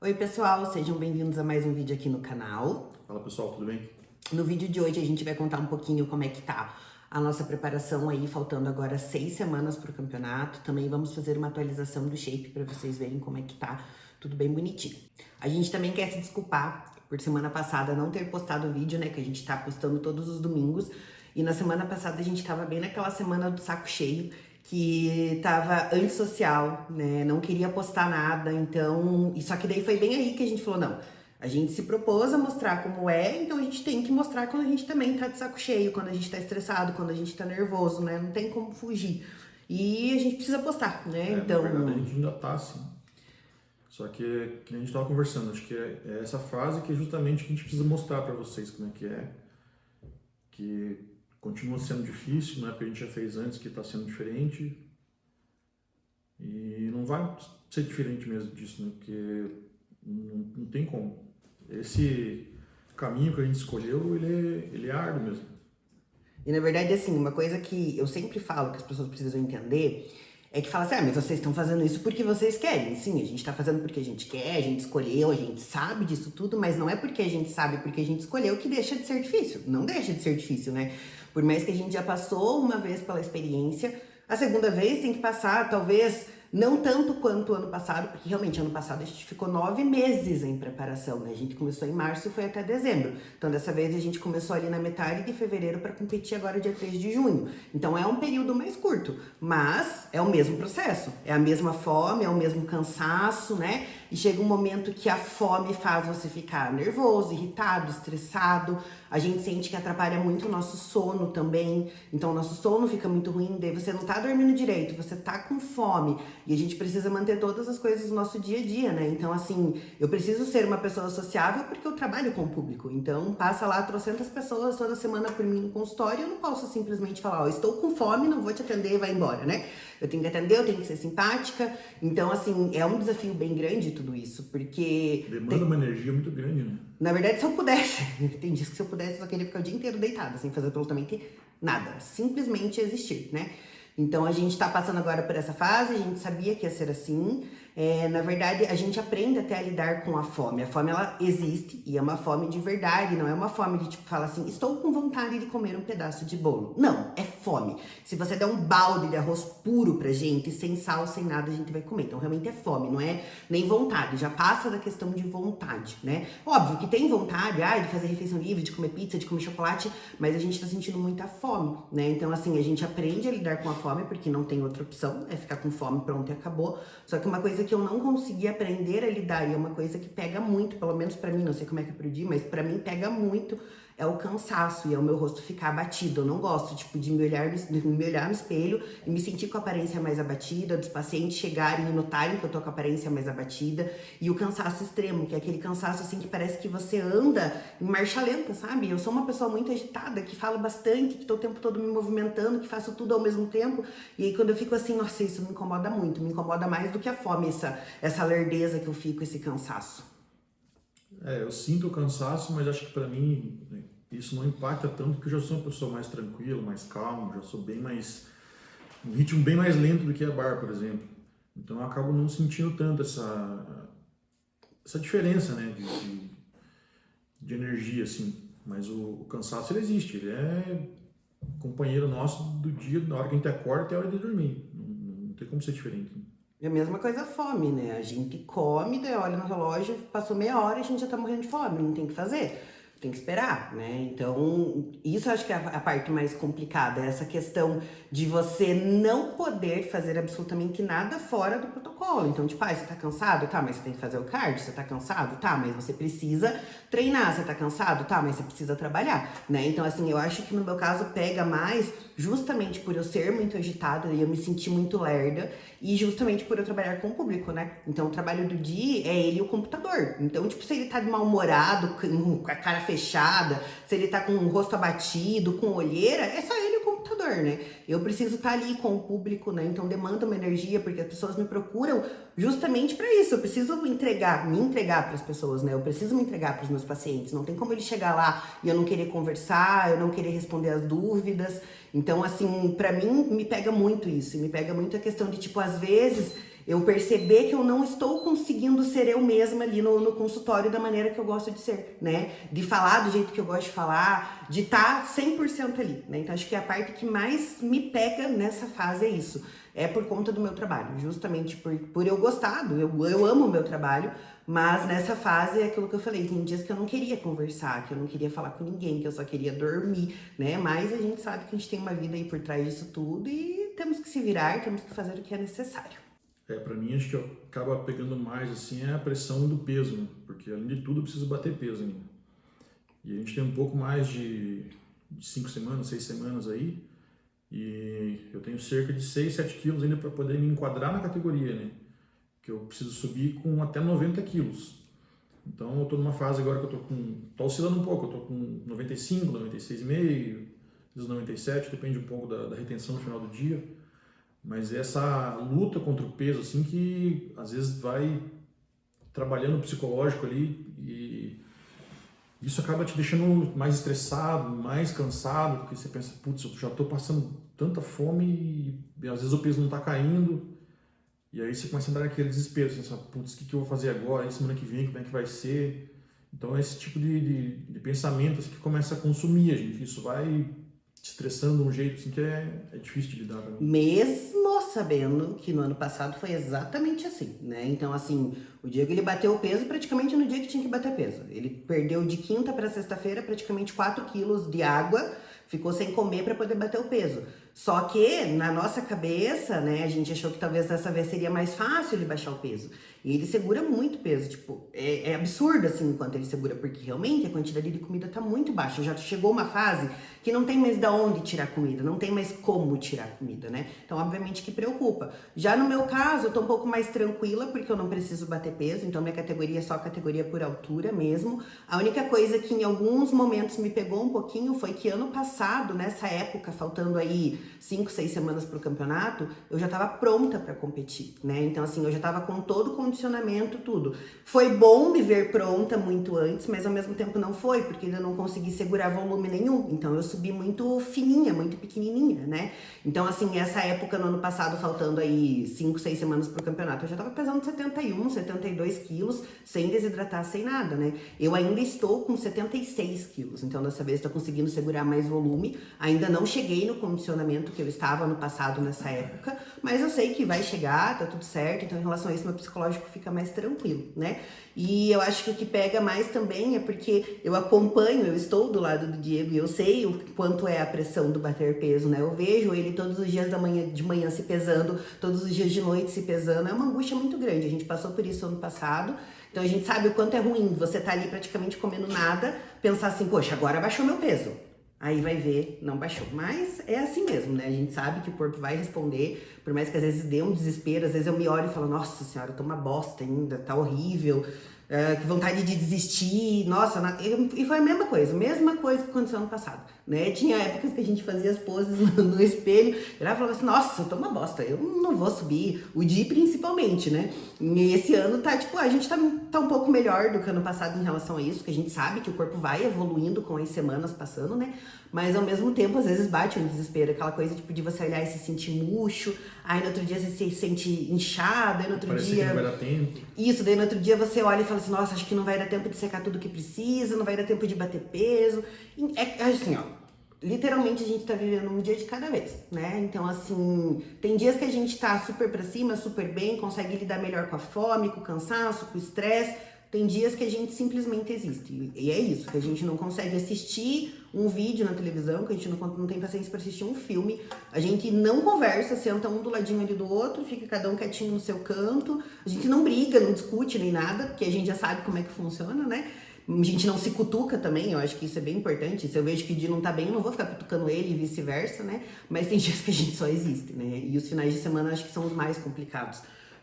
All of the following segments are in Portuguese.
Oi pessoal, sejam bem-vindos a mais um vídeo aqui no canal. Fala pessoal, tudo bem? No vídeo de hoje a gente vai contar um pouquinho como é que tá a nossa preparação aí, faltando agora 6 semanas pro campeonato. Também vamos fazer uma atualização do shape para vocês verem como é que tá, tudo bem bonitinho. A gente também quer se desculpar por semana passada não ter postado o vídeo, né, que a gente tá postando todos os domingos. E na semana passada a gente tava bem naquela semana do saco cheio, que tava antissocial, né, não queria postar nada, então... Só que daí foi bem aí que a gente falou, não, a gente se propôs a mostrar como é, então a gente tem que mostrar quando a gente também tá de saco cheio, quando a gente tá estressado, quando a gente tá nervoso, né, não tem como fugir. E a gente precisa postar, né, então... Na verdade, a gente ainda tá assim. Só que a gente tava conversando, acho que é essa fase que é justamente que a gente precisa mostrar para vocês como é, que continua sendo difícil, não é porque a gente já fez antes que tá sendo diferente. E não vai ser diferente mesmo disso, né, porque não tem como. Esse caminho que a gente escolheu, ele é árduo mesmo. E na verdade, assim, uma coisa que eu sempre falo que as pessoas precisam entender é que fala assim, mas vocês estão fazendo isso porque vocês querem. Sim, a gente tá fazendo porque a gente quer, a gente escolheu, a gente sabe disso tudo, mas não é porque a gente sabe, porque a gente escolheu que deixa de ser difícil. Não deixa de ser difícil, né? Por mais que a gente já passou uma vez pela experiência, a segunda vez tem que passar, talvez... Não tanto quanto o ano passado, porque realmente ano passado a gente ficou 9 meses em preparação, né? A gente começou em março e foi até dezembro. Então dessa vez a gente começou ali na metade de fevereiro para competir agora dia 3 de junho. Então é um período mais curto, mas é o mesmo processo. É a mesma fome, é o mesmo cansaço, né? E chega um momento que a fome faz você ficar nervoso, irritado, estressado. A gente sente que atrapalha muito o nosso sono também. Então o nosso sono fica muito ruim, daí você não tá dormindo direito, você tá com fome. E a gente precisa manter todas as coisas do nosso dia a dia, né? Então, assim, eu preciso ser uma pessoa sociável porque eu trabalho com o público. Então, passa lá 300 pessoas toda semana por mim no consultório e eu não posso simplesmente falar, ó, estou com fome, não vou te atender e vai embora, né? Eu tenho que atender, eu tenho que ser simpática. Então, assim, é um desafio bem grande tudo isso, porque... Demanda uma energia muito grande, né? Na verdade, se eu pudesse, tem dias que se eu pudesse, eu só queria ficar o dia inteiro deitada, sem fazer absolutamente nada. Simplesmente existir, né? Então, a gente tá passando agora por essa fase, a gente sabia que ia ser assim. Na verdade, a gente aprende até a lidar com a fome. A fome, ela existe e é uma fome de verdade, não é uma fome de tipo, fala assim, estou com vontade de comer um pedaço de bolo. Não, é fome. Se você der um balde de arroz puro pra gente, sem sal, sem nada, a gente vai comer. Então, realmente é fome, não é nem vontade. Já passa da questão de vontade, né? Óbvio que tem vontade, de fazer refeição livre, de comer pizza, de comer chocolate, mas a gente tá sentindo muita fome, né? Então, assim, a gente aprende a lidar com a fome, porque não tem outra opção, é ficar com fome, pronto, e acabou. Só que uma coisa que eu não consegui aprender a lidar, e é uma coisa que pega muito, pelo menos pra mim, não sei como é que é pro Di, mas pra mim pega muito, é o cansaço e é o meu rosto ficar abatido. Eu não gosto, tipo, de me olhar no espelho e me sentir com a aparência mais abatida, dos pacientes chegarem e notarem que eu tô com a aparência mais abatida, e o cansaço extremo, que é aquele cansaço, assim, que parece que você anda em marcha lenta, sabe? Eu sou uma pessoa muito agitada, que fala bastante, que tô o tempo todo me movimentando, que faço tudo ao mesmo tempo, e aí quando eu fico assim, nossa, isso me incomoda muito, me incomoda mais do que a fome, essa lerdeza que eu fico, esse cansaço. Eu sinto o cansaço, mas acho que para mim isso não impacta tanto, porque eu já sou uma pessoa mais tranquila, mais calma, já sou um ritmo bem mais lento do que a Bar, por exemplo. Então eu acabo não sentindo tanto essa diferença, né, de energia, assim. Mas o cansaço, ele existe, ele é companheiro nosso do dia, na hora que a gente acorda até a hora de dormir. Não tem como ser diferente. É a mesma coisa a fome, né? A gente come, daí olha no relógio, passou meia hora e a gente já tá morrendo de fome, não tem o que fazer. Tem que esperar, né? Então, isso eu acho que é a parte mais complicada, essa questão de você não poder fazer absolutamente nada fora do protocolo. Então, tipo, você tá cansado? Tá, mas você tem que fazer o cardio? Você tá cansado? Tá, mas você precisa treinar. Você tá cansado? Tá, mas você precisa trabalhar, né? Então, assim, eu acho que no meu caso pega mais justamente por eu ser muito agitada e eu me sentir muito lerda e justamente por eu trabalhar com o público, né? Então, o trabalho do Di é ele e o computador. Então, tipo, se ele tá de mal-humorado, com a cara fechada, se ele tá com o rosto abatido, com olheira, é só ele e o computador, né? Eu preciso estar ali com o público, né? Então demanda uma energia, porque as pessoas me procuram justamente para isso. Eu preciso me entregar para as pessoas, né? Eu preciso me entregar para os meus pacientes. Não tem como ele chegar lá e eu não querer conversar, eu não querer responder as dúvidas. Então, assim, para mim me pega muito isso. Me pega muito a questão de, tipo, às vezes Eu perceber que eu não estou conseguindo ser eu mesma ali no consultório da maneira que eu gosto de ser, né? De falar do jeito que eu gosto de falar, de estar 100% ali, né? Então acho que a parte que mais me pega nessa fase é isso. É por conta do meu trabalho, justamente por eu gostar, eu amo o meu trabalho, mas nessa fase é aquilo que eu falei, tem dias que eu não queria conversar, que eu não queria falar com ninguém, que eu só queria dormir, né? Mas a gente sabe que a gente tem uma vida aí por trás disso tudo e temos que se virar, temos que fazer o que é necessário. Pra mim, acho que acaba pegando mais, assim, é a pressão do peso, né? Porque, além de tudo, eu preciso bater peso ainda. E a gente tem um pouco mais de 5 semanas, 6 semanas aí, e eu tenho cerca de 6, 7 quilos ainda para poder me enquadrar na categoria, né? Que eu preciso subir com até 90 quilos. Então, eu tô numa fase agora que eu tô oscilando um pouco, eu tô com 95, 96,5, às vezes 97, depende um pouco da retenção no final do dia. Mas essa luta contra o peso, assim, que às vezes vai trabalhando o psicológico ali e isso acaba te deixando mais estressado, mais cansado, porque você pensa, putz, eu já tô passando tanta fome e às vezes o peso não tá caindo. E aí você começa a entrar naquele desespero, você pensa, putz, o que eu vou fazer agora? E semana que vem, como é que vai ser? Então é esse tipo de pensamento assim, que começa a consumir a gente. Isso vai te estressando de um jeito assim, que é difícil de lidar também. Mesmo sabendo que no ano passado foi exatamente assim, né? Então, assim, o Diego ele bateu o peso praticamente no dia que tinha que bater peso. Ele perdeu de quinta para sexta-feira praticamente 4 quilos de água, ficou sem comer para poder bater o peso. Só que na nossa cabeça, né, a gente achou que talvez dessa vez seria mais fácil ele baixar o peso. E ele segura muito peso, tipo, é absurdo assim enquanto ele segura, porque realmente a quantidade de comida tá muito baixa. Já chegou uma fase que não tem mais da onde tirar comida, não tem mais como tirar comida, né? Então, obviamente que preocupa. Já no meu caso, eu tô um pouco mais tranquila, porque eu não preciso bater peso, então minha categoria é só categoria por altura mesmo. A única coisa que em alguns momentos me pegou um pouquinho foi que ano passado, nessa época, faltando aí 5, 6 semanas pro campeonato, eu já tava pronta para competir, né? Então, assim, eu já tava com todo o condicionamento, tudo. Foi bom me ver pronta muito antes, mas ao mesmo tempo não foi, porque ainda não consegui segurar volume nenhum. Então, eu subi muito fininha, muito pequenininha, né? Então, assim, essa época no ano passado, faltando aí 5, 6 semanas pro campeonato, eu já tava pesando 71, 72 quilos, sem desidratar, sem nada, né? Eu ainda estou com 76 quilos, então dessa vez tô conseguindo segurar mais volume. Ainda não cheguei no condicionamento que eu estava no passado nessa época, mas eu sei que vai chegar, tá tudo certo, então em relação a isso meu psicológico fica mais tranquilo, né? E eu acho que o que pega mais também é porque eu acompanho, eu estou do lado do Diego e eu sei o quanto é a pressão do bater peso, né? Eu vejo ele todos os dias de manhã se pesando, todos os dias de noite se pesando, é uma angústia muito grande. A gente passou por isso ano passado, então a gente sabe o quanto é ruim você tá ali praticamente comendo nada, pensar assim, poxa, agora baixou meu peso. Aí vai ver, não baixou. Mas é assim mesmo, né? A gente sabe que o corpo vai responder, por mais que às vezes dê um desespero, às vezes eu me olho e falo, nossa senhora, eu tô uma bosta ainda, tá horrível, que vontade de desistir, nossa, e foi a mesma coisa que aconteceu ano passado, né? Tinha épocas que a gente fazia as poses no espelho, e falava assim, nossa, eu tô uma bosta, eu não vou subir, o Di principalmente, né? E esse ano tá, tipo, a gente tá um pouco melhor do que ano passado em relação a isso, que a gente sabe que o corpo vai evoluindo com as semanas passando, né? Mas ao mesmo tempo, às vezes bate um desespero, aquela coisa tipo de você olhar e se sentir murcho, aí no outro dia você se sente inchado, aí no outro Parece dia... que não vai dar tempo. Isso, daí no outro dia você olha e fala assim, nossa, acho que não vai dar tempo de secar tudo que precisa, não vai dar tempo de bater peso. É assim, ó, literalmente a gente tá vivendo um dia de cada vez, né? Então, assim, tem dias que a gente tá super pra cima, super bem, consegue lidar melhor com a fome, com o cansaço, com o estresse. Tem dias que a gente simplesmente existe. E é isso, que a gente não consegue assistir um vídeo na televisão, que a gente não tem paciência para assistir um filme. A gente não conversa, senta um do ladinho ali do outro, fica cada um quietinho no seu canto. A gente não briga, não discute nem nada, porque a gente já sabe como é que funciona, né? A gente não se cutuca também, eu acho que isso é bem importante. Se eu vejo que o Di não tá bem, eu não vou ficar cutucando ele e vice-versa, né? Mas tem dias que a gente só existe, né? E os finais de semana eu acho que são os mais complicados.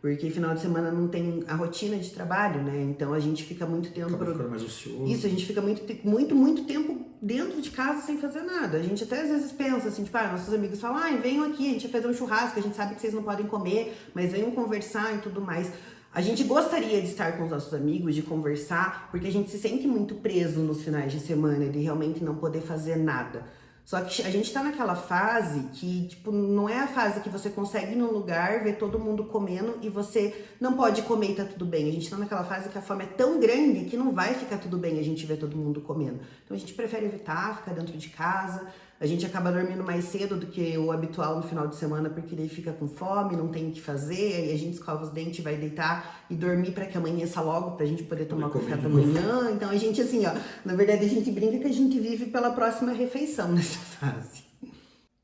Porque final de semana não tem a rotina de trabalho, né? Então a gente fica muito tempo... Acaba ficando mais ocioso. Isso, a gente fica muito tempo dentro de casa sem fazer nada. A gente até às vezes pensa assim, tipo, nossos amigos falam, venham aqui, a gente vai fazer um churrasco, a gente sabe que vocês não podem comer, mas venham conversar e tudo mais. A gente gostaria de estar com os nossos amigos, de conversar, porque a gente se sente muito preso nos finais de semana, de realmente não poder fazer nada. Só que a gente tá naquela fase que, tipo, não é a fase que você consegue ir num lugar, ver todo mundo comendo e você não pode comer e tá tudo bem. A gente tá naquela fase que a fome é tão grande que não vai ficar tudo bem a gente ver todo mundo comendo. Então a gente prefere evitar, ficar dentro de casa. A gente acaba dormindo mais cedo do que o habitual no final de semana, porque daí fica com fome, não tem o que fazer, aí a gente escova os dentes, vai deitar e dormir para que amanheça logo, pra gente poder tomar café da manhã. Então a gente, assim, ó, na verdade a gente brinca que a gente vive pela próxima refeição nessa fase.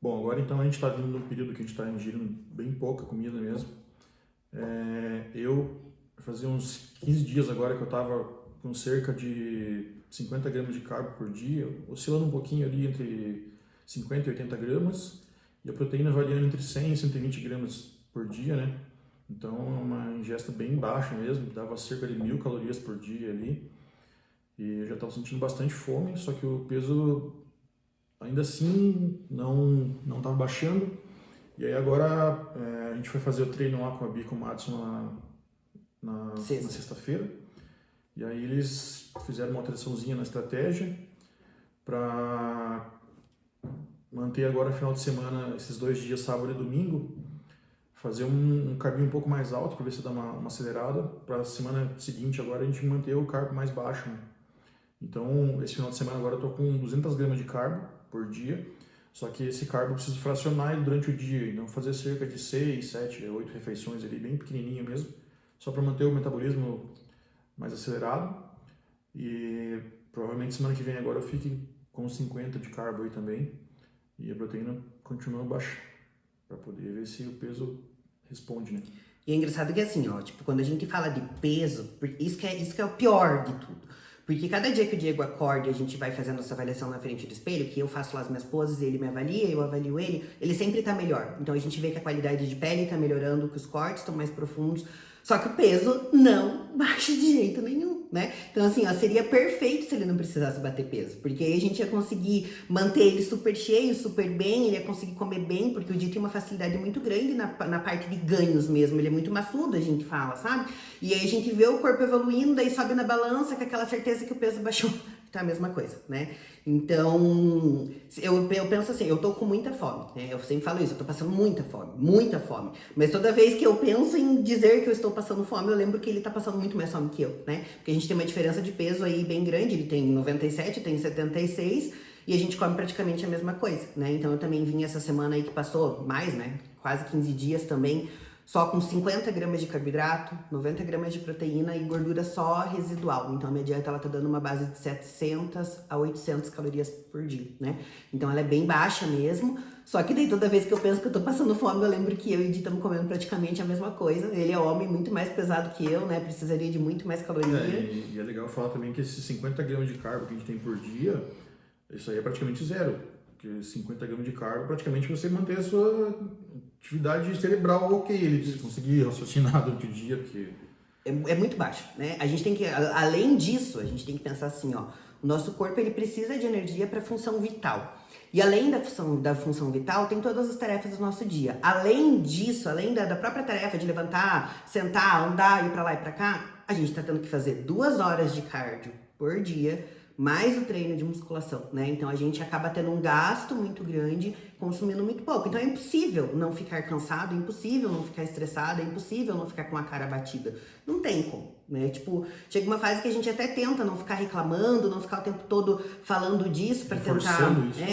Bom, agora então a gente está vindo num período que a gente está ingerindo bem pouca comida mesmo. Eu fazia uns 15 dias agora que eu estava com cerca de 50 gramas de carbo por dia, oscilando um pouquinho ali entre 50 e 80 gramas, e a proteína variando entre 100 e 120 gramas por dia, né? Então é uma ingesta bem baixa mesmo, dava cerca de 1000 calorias por dia ali, e eu já estava sentindo bastante fome, só que o peso ainda assim não estava baixando. E aí agora a gente foi fazer o treino lá com a Bia e com o Madison na sexta-feira, e aí eles fizeram uma alteraçãozinha na estratégia para manter agora final de semana, esses 2 dias, sábado e domingo, fazer um carbinho um pouco mais alto para ver se dá uma acelerada, para a semana seguinte agora a gente manter o carbo mais baixo, né? Então esse final de semana agora eu tô com 200 gramas de carbo por dia, só que esse carbo eu preciso fracionar ele durante o dia, então fazer cerca de 6, 7, 8 refeições ali, bem pequenininho mesmo, só para manter o metabolismo mais acelerado. E provavelmente semana que vem agora eu fique com 50 de carbo aí também, e a proteína continua baixa, para poder ver se o peso responde, né? E é engraçado que assim, ó, tipo, quando a gente fala de peso, isso que é o pior de tudo. Porque cada dia que o Diego acorda e a gente vai fazendo essa avaliação na frente do espelho, que eu faço lá as minhas poses, ele me avalia, eu avalio ele sempre tá melhor. Então a gente vê que a qualidade de pele tá melhorando, que os cortes estão mais profundos, só que o peso não baixa de jeito nenhum, né? Então assim, ó, seria perfeito se ele não precisasse bater peso, porque aí a gente ia conseguir manter ele super cheio, super bem, ele ia conseguir comer bem, porque o Di tem uma facilidade muito grande na parte de ganhos mesmo, ele é muito maçudo, a gente fala, sabe? E aí a gente vê o corpo evoluindo, daí sobe na balança com aquela certeza que o peso baixou. Tá a mesma coisa, né? Então, eu penso assim, eu tô com muita fome, né? Eu sempre falo isso, eu tô passando muita fome. Mas toda vez que eu penso em dizer que eu estou passando fome, eu lembro que ele tá passando muito mais fome que eu, né? Porque a gente tem uma diferença de peso aí bem grande, ele tem 97, eu tenho 76, e a gente come praticamente a mesma coisa, né? Então eu também vim essa semana aí que passou mais, né? Quase 15 dias também, só com 50 gramas de carboidrato, 90 gramas de proteína e gordura só residual. Então a minha dieta ela tá dando uma base de 700 a 800 calorias por dia, né? Então ela é bem baixa mesmo. Só que daí toda vez que eu penso que eu tô passando fome, eu lembro que eu e o Di estamos comendo praticamente a mesma coisa. Ele é homem muito mais pesado que eu, né? Precisaria de muito mais caloria. E é legal falar também que esses 50 gramas de carbo que a gente tem por dia, isso aí é praticamente zero. Porque 50 gramas de carbo, praticamente você mantém a sua atividade cerebral ok, ele conseguir raciocinar durante o dia, porque... É muito baixo, né? A gente tem que, além disso, a gente tem que pensar assim, ó, o nosso corpo ele precisa de energia para função vital. E além da função vital, tem todas as tarefas do nosso dia. Além disso, além da própria tarefa de levantar, sentar, andar, ir para lá e para cá, a gente tá tendo que fazer 2 horas de cardio por dia, mais o treino de musculação, né? Então a gente acaba tendo um gasto muito grande, consumindo muito pouco. Então é impossível não ficar cansado, é impossível não ficar estressado, é impossível não ficar com a cara abatida. Não tem como, né? Tipo, chega uma fase que a gente até tenta não ficar reclamando, não ficar o tempo todo falando disso para tentar,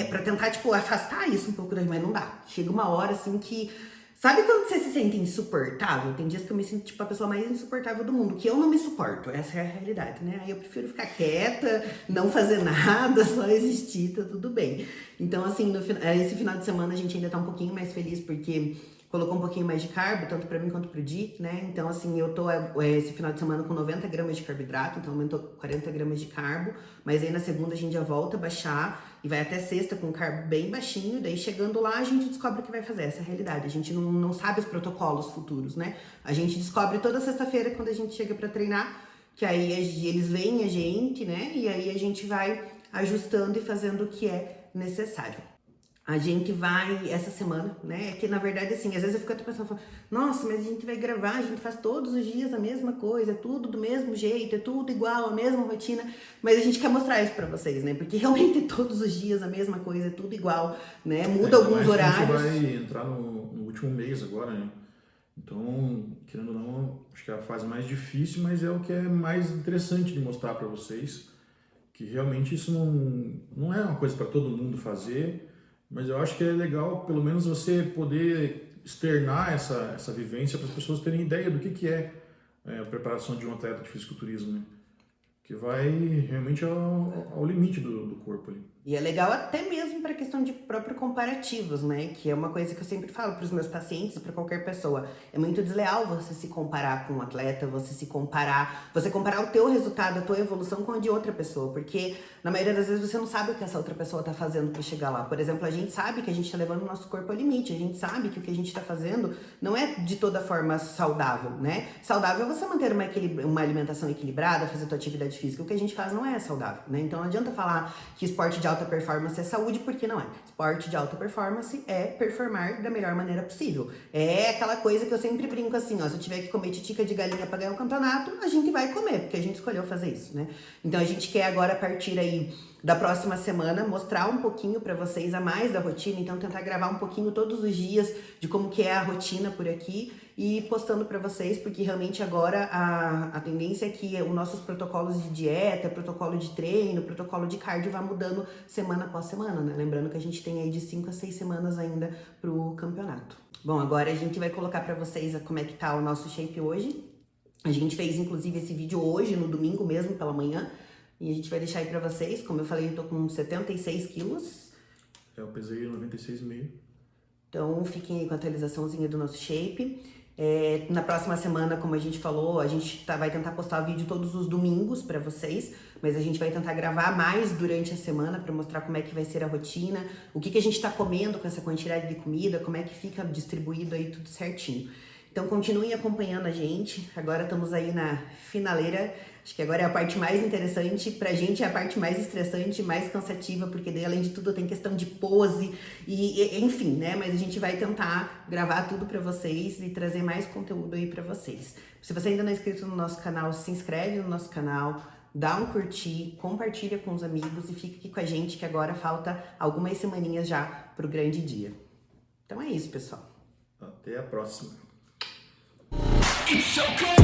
para tentar tipo afastar isso um pouco da gente, mas não dá. Chega uma hora assim que sabe quando você se sente insuportável? Tem dias que eu me sinto tipo a pessoa mais insuportável do mundo, que eu não me suporto, essa é a realidade, né? Aí eu prefiro ficar quieta, não fazer nada, só existir, tá tudo bem. Então assim, esse final de semana a gente ainda tá um pouquinho mais feliz porque colocou um pouquinho mais de carbo, tanto pra mim quanto pro Di, né? Então assim, eu tô esse final de semana com 90 gramas de carboidrato, então aumentou 40 gramas de carbo, mas aí na segunda a gente já volta a baixar e vai até sexta com carbo bem baixinho, daí chegando lá a gente descobre o que vai fazer, essa é a realidade, a gente não sabe os protocolos futuros, né? A gente descobre toda sexta-feira quando a gente chega pra treinar, que aí eles veem a gente, né? E aí a gente vai ajustando e fazendo o que é necessário. A gente vai essa semana, né? É que na verdade, assim, às vezes eu fico até pensando, nossa, mas a gente vai gravar, a gente faz todos os dias a mesma coisa, é tudo do mesmo jeito, é tudo igual, a mesma rotina, mas a gente quer mostrar isso pra vocês, né? Porque realmente todos os dias a mesma coisa, é tudo igual, né? Muda alguns horários. A gente vai entrar no último mês agora, né? Então, querendo ou não, acho que é a fase mais difícil, mas é o que é mais interessante de mostrar pra vocês, que realmente isso não é uma coisa pra todo mundo fazer. Mas eu acho que é legal, pelo menos, você poder externar essa vivência para as pessoas terem ideia do que é a preparação de um atleta de fisiculturismo, né? Que vai realmente ao limite do corpo ali. E é legal até mesmo para a questão de próprio comparativos, né? Que é uma coisa que eu sempre falo para os meus pacientes, para qualquer pessoa. É muito desleal você se comparar com um atleta, você comparar o teu resultado, a tua evolução com a de outra pessoa. Porque na maioria das vezes você não sabe o que essa outra pessoa tá fazendo para chegar lá. Por exemplo, a gente sabe que a gente tá levando o nosso corpo ao limite. A gente sabe que o que a gente tá fazendo não é de toda forma saudável, né? Saudável é você manter uma alimentação equilibrada, fazer tua atividade física. O que a gente faz não é saudável, né? Então não adianta falar que esporte de alta performance é saúde, porque não é. Esporte de alta performance é performar da melhor maneira possível. É aquela coisa que eu sempre brinco assim, ó, se eu tiver que comer titica de galinha pra ganhar um campeonato, a gente vai comer, porque a gente escolheu fazer isso, né? Então a gente quer agora, a partir aí da próxima semana, mostrar um pouquinho pra vocês a mais da rotina, então tentar gravar um pouquinho todos os dias de como que é a rotina por aqui e postando pra vocês, porque realmente agora a tendência é que os nossos protocolos de dieta, protocolo de treino, protocolo de cardio vai mudando semana após semana, né? Lembrando que a gente tem aí de 5 a 6 semanas ainda pro campeonato. Bom, agora a gente vai colocar pra vocês como é que tá o nosso shape hoje. A gente fez inclusive esse vídeo hoje, no domingo mesmo, pela manhã, e a gente vai deixar aí pra vocês. Como eu falei, eu tô com 76 quilos. Eu pesei 96,5. Então fiquem aí com a atualizaçãozinha do nosso shape. Na próxima semana, como a gente falou, a gente vai tentar postar vídeo todos os domingos pra vocês, mas a gente vai tentar gravar mais durante a semana pra mostrar como é que vai ser a rotina, o que a gente tá comendo com essa quantidade de comida, como é que fica distribuído aí tudo certinho. Então continuem acompanhando a gente, agora estamos aí na finaleira, acho que agora é a parte mais interessante, pra gente é a parte mais estressante, mais cansativa, porque daí além de tudo tem questão de pose e enfim, né, mas a gente vai tentar gravar tudo pra vocês e trazer mais conteúdo aí pra vocês. Se você ainda não é inscrito no nosso canal, se inscreve no nosso canal, dá um curtir, compartilha com os amigos e fica aqui com a gente que agora falta algumas semaninhas já pro grande dia. Então é isso, pessoal. Até a próxima. It's so cold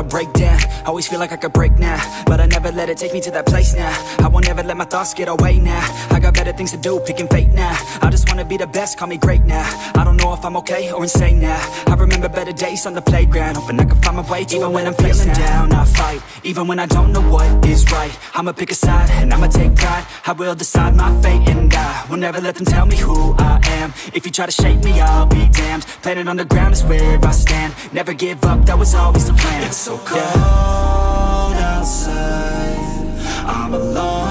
break down, always feel like I could break now, but I never let it take me to that place now. I won't ever let my thoughts get away now. I got better things to do, picking fate now. I just wanna be the best, call me great now. I don't know if I'm okay or insane now. I remember better days on the playground, hoping I can find my way to even when I'm feeling down. I fight, even when I don't know what is right. I'ma pick a side, and I'ma take pride. I will decide my fate, and I will never let them tell me who I am. If you try to shake me, I'll be damned. Planet on the ground is where I stand. Never give up, that was always the plan. It's so cold outside, I'm alone.